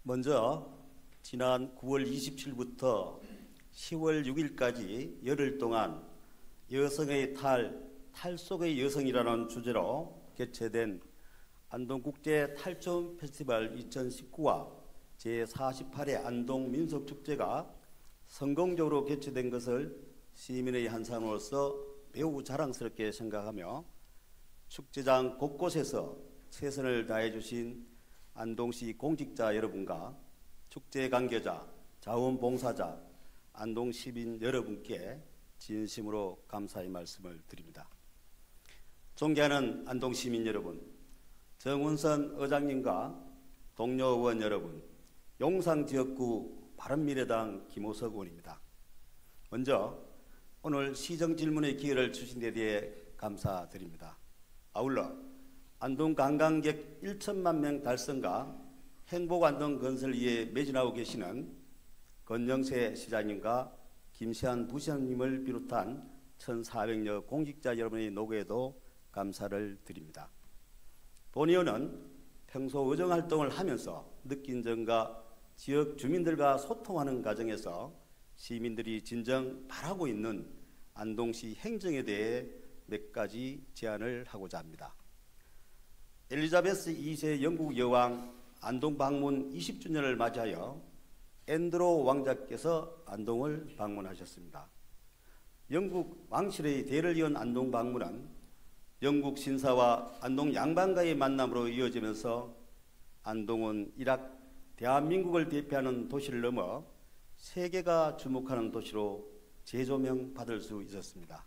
먼저 지난 9월 27일부터 10월 6일까지 열흘 동안 여성의 탈 속의 여성이라는 주제로 개최된 안동국제 탈춤 페스티벌 2019와 제48회 안동 민속축제가 성공적으로 개최된 것을 시민의 한 사람으로서 매우 자랑스럽게 생각하며 축제장 곳곳에서 최선을 다해 주신 안동시 공직자 여러분과 축제 관계자, 자원봉사자, 안동 시민 여러분께 진심으로 감사의 말씀을 드립니다. 존경하는 안동 시민 여러분, 정운선 의장님과 동료 의원 여러분, 용산지역구 바른미래당 김호석 의원입니다. 먼저 오늘 시정질문의 기회를 주신 데 대해 감사드립니다. 아울러 안동 관광객 1천만 명 달성과 행복안동 건설을 위해 매진하고 계시는 권영세 시장님과 김시한 부시장님을 비롯한 1,400여 공직자 여러분의 노고에도 감사를 드립니다. 본 의원은 평소 의정활동을 하면서 느낀 점과 지역 주민들과 소통하는 과정에서 시민들이 진정 바라고 있는 안동시 행정에 대해 몇 가지 제안을 하고자 합니다. 엘리자베스 2세 영국 여왕 안동 방문 20주년을 맞이하여 앤드로 왕자께서 안동을 방문하셨습니다. 영국 왕실의 대를 이은 안동 방문은 영국 신사와 안동 양반가의 만남으로 이어지면서 안동은 이락 대한민국을 대표하는 도시를 넘어 세계가 주목하는 도시로 재조명받을 수 있었습니다.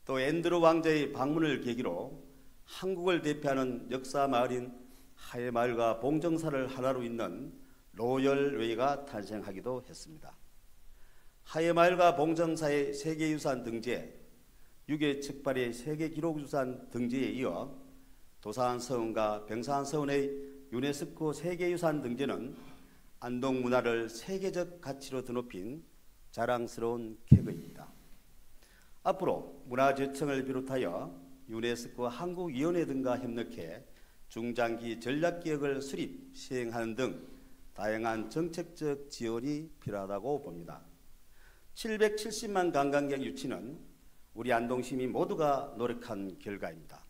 또 앤드로 왕자의 방문을 계기로 한국을 대표하는 역사 마을인 하회마을과 봉정사를 하나로 잇는 로열웨이가 탄생하기도 했습니다. 하회마을과 봉정사의 세계유산 등재, 유계측발의 세계기록유산 등재에 이어 도산서원과 병산서원의 유네스코 세계유산 등재는 안동 문화를 세계적 가치로 드높인 자랑스러운 쾌거입니다. 앞으로 문화재청을 비롯하여 유네스코 한국위원회 등과 협력해 중장기 전략기획을 수립, 시행하는 등 다양한 정책적 지원이 필요하다고 봅니다. 770만 관광객 유치는 우리 안동시민 모두가 노력한 결과입니다.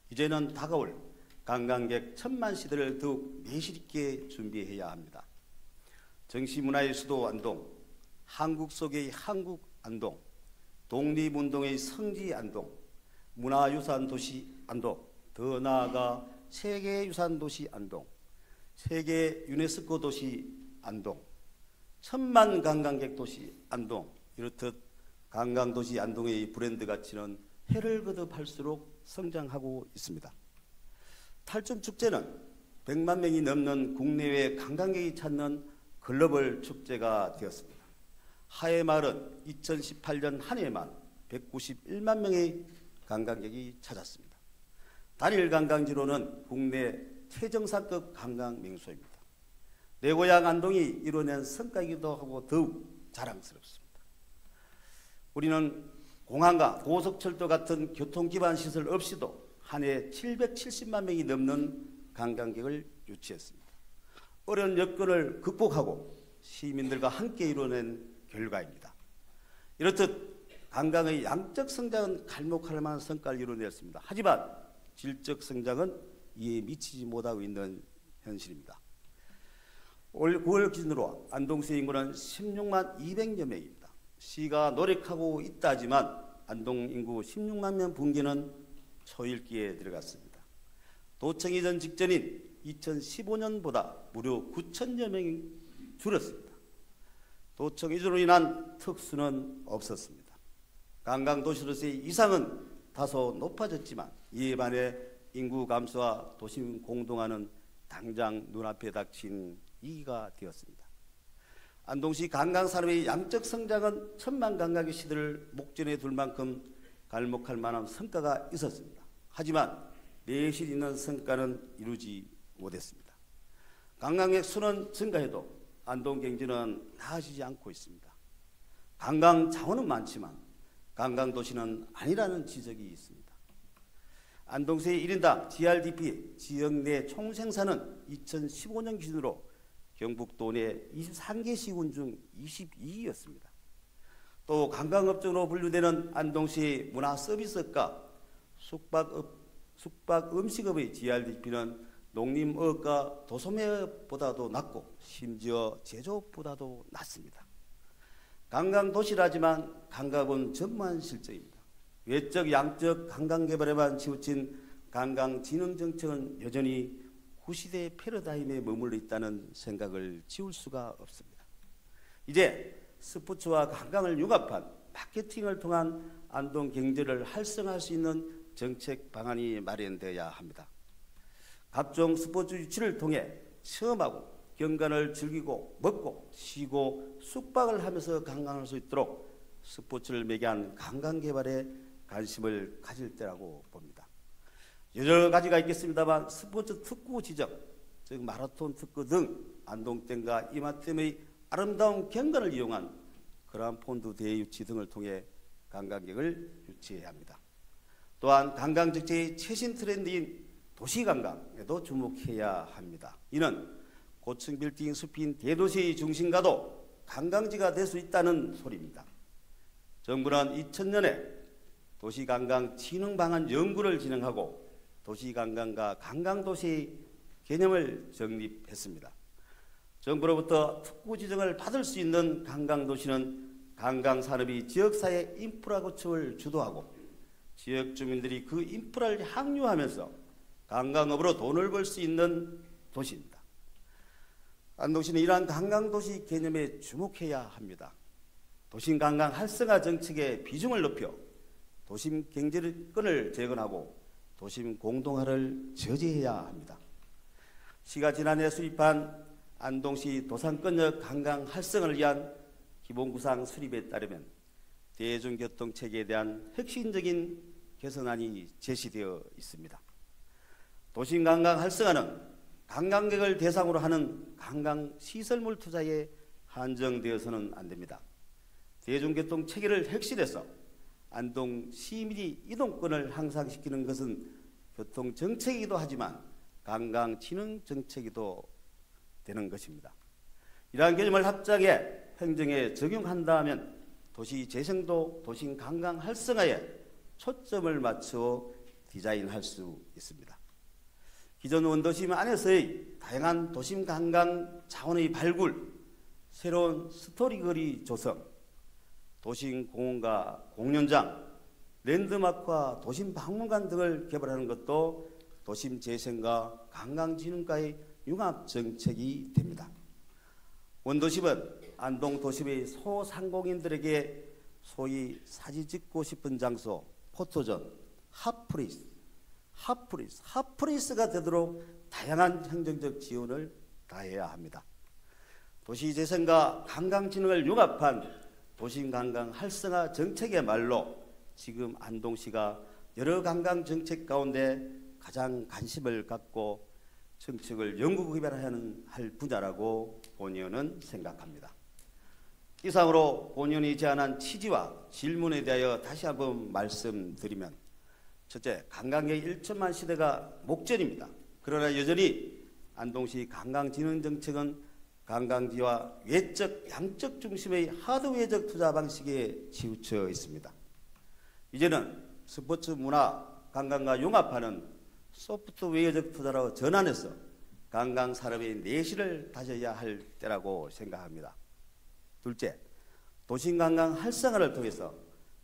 이제는 다가올 관광객 1000만 시대를 더욱 내실 있게 준비해야 합니다. 정치문화의 수도 안동, 한국 속의 한국 안동, 독립운동의 성지 안동, 문화유산 도시 안동, 더 나아가 세계유산 도시 안동, 세계 유네스코 도시 안동, 1000만 관광객 도시 안동, 이렇듯 관광도시 안동의 브랜드 가치는 해를 거듭할수록 성장하고 있습니다. 탈춤축제는 100만 명이 넘는 국내외 관광객이 찾는 글로벌 축제가 되었습니다. 하회마을은 2018년 한 해만 191만 명의 관광객이 찾았습니다. 단일 관광지로는 국내 최정상급 관광 명소입니다. 내 고향 안동이 이뤄낸 성과이기도 하고 더욱 자랑스럽습니다. 우리는 공항과 고속철도 같은 교통기반 시설 없이도 한 해 770만 명이 넘는 관광객을 유치했습니다. 어려운 여건을 극복하고 시민들과 함께 이뤄낸 결과입니다. 이렇듯 관광의 양적 성장은 갈목할 만한 성과를 이뤄냈습니다. 하지만 질적 성장은 이에 미치지 못하고 있는 현실입니다. 올 9월 기준으로 안동시의 인구는 16만 200여 명입니다. 시가 노력하고 있다지만 안동 인구 16만 명 붕괴는 초읽기에 들어갔습니다. 도청 이전 직전인 2015년보다 무려 9천여 명이 줄었습니다. 도청 이전으로 인한 특수는 없었습니다. 관광도시로서의 이상은 다소 높아졌지만 이에 반해 인구 감소와 도심 공동화는 당장 눈앞에 닥친 위기가 되었습니다. 안동시 관광산업의 양적 성장은 1000만 관광객 시대를 목전에 둘 만큼 갈목할 만한 성과가 있었습니다. 하지만 내실 있는 성과는 이루지 못했습니다. 관광객 수는 증가해도 안동 경제는 나아지지 않고 있습니다. 관광 자원은 많지만 관광도시는 아니라는 지적이 있습니다. 안동시의 1인당 GRDP 지역 내 총생산은 2015년 기준으로 경북도 내 23개 시군 중 22위였습니다. 또 관광업종으로 분류되는 안동시 문화서비스업과 숙박 음식업의 GRDP는 농림어업과 도소매업보다도 낮고 심지어 제조업보다도 낮습니다. 관광도시라지만 관광은 전무한 실정입니다. 외적 양적 관광개발에만 치우친 관광진흥정책은 여전히 구시대 패러다임에 머물러 있다는 생각을 지울 수가 없습니다. 이제 스포츠와 관광을 융합한 마케팅을 통한 안동 경제를 활성화할 수 있는 정책 방안이 마련되어야 합니다. 각종 스포츠 유치를 통해 체험하고 경관을 즐기고 먹고 쉬고 숙박을 하면서 관광할 수 있도록 스포츠를 매개한 관광 개발에 관심을 가질 때라고 봅니다. 여러 가지가 있겠습니다만 스포츠 특구 지정, 즉 마라톤 특구 등 안동댐과 이마댐의 아름다운 경관을 이용한 그란폰드 대회 유치 등을 통해 관광객을 유치해야 합니다. 또한 관광정책의 최신 트렌드인 도시관광에도 주목해야 합니다. 이는 고층 빌딩 숲인 대도시의 중심가도 관광지가 될 수 있다는 소리입니다. 정부는 2000년에 도시관광진흥방안 연구를 진행하고 도시관광과 관광도시 개념을 정립했습니다. 정부로부터 특구 지정을 받을 수 있는 관광도시는 관광산업이 지역사회 인프라 구축을 주도하고 지역 주민들이 그 인프라를 향유하면서 관광업으로 돈을 벌 수 있는 도시입니다. 안동시는 이러한 관광도시 개념에 주목해야 합니다. 도심관광 활성화 정책의 비중을 높여 도심 경제권을 재건하고 도심 공동화를 저지해야 합니다. 시가 지난해 수립한 안동시 도산권역 관광 활성화를 위한 기본구상 수립에 따르면 대중교통체계에 대한 핵심적인 개선안이 제시되어 있습니다. 도심관광 활성화는 관광객을 대상으로 하는 관광시설물 투자에 한정되어서는 안 됩니다. 대중교통체계를 혁신해서 안동 시민이 이동권을 향상시키는 것은 교통정책이기도 하지만 관광진흥정책이기도 되는 것입니다. 이러한 개념을 합작해 행정에 적용한다면 도시재생도 도심관광 활성화에 초점을 맞춰 디자인할 수 있습니다. 기존 원도심 안에서의 다양한 도심관광 자원의 발굴, 새로운 스토리거리 조성, 도심공원과 공연장, 랜드마크와 도심박물관 등을 개발하는 것도 도심재생과 관광진흥과의 융합정책이 됩니다. 원도심은 안동도심의 소상공인들에게 소위 사진 찍고 싶은 장소, 포토존, 핫플레이스가 되도록 다양한 행정적 지원을 다해야 합니다. 도시재생과 관광진흥을 융합한 도심관광 활성화 정책의말로 지금 안동시가 여러 관광정책 가운데 가장 관심을 갖고 정책을 연구 개발하는 할 분야라고 본의원은 생각합니다. 이상으로 본의원이 제안한 취지와 질문에 대하여 다시 한번 말씀드리면, 첫째, 관광객 1천만 시대가 목전입니다. 그러나 여전히 안동시 관광진흥정책은 관광지와 외적, 양적 중심의 하드웨어적 투자 방식에 치우쳐 있습니다. 이제는 스포츠 문화, 관광과 융합하는 소프트웨어적 투자로 전환해서 관광산업의 내실을 다져야 할 때라고 생각합니다. 둘째, 도심관광 활성화를 통해서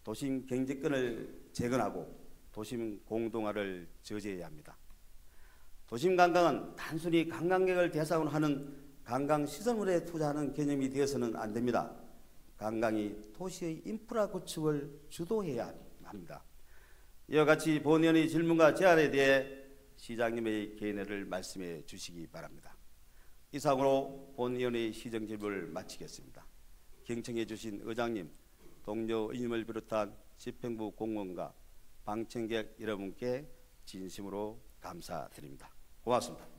도심 경제권을 재건하고 도심 공동화를 저지해야 합니다. 도심관광은 단순히 관광객을 대상으로 하는 관광시설물에 투자하는 개념이 되어서는 안 됩니다. 관광이 도시의 인프라 구축을 주도해야 합니다. 이와 같이 본의원의 질문과 제안에 대해 시장님의 견해를 말씀해 주시기 바랍니다. 이상으로 본의원의 시정 질문을 마치겠습니다. 경청해 주신 의장님, 동료 의원님을 비롯한 집행부 공무원과 방청객 여러분께 진심으로 감사드립니다. 고맙습니다.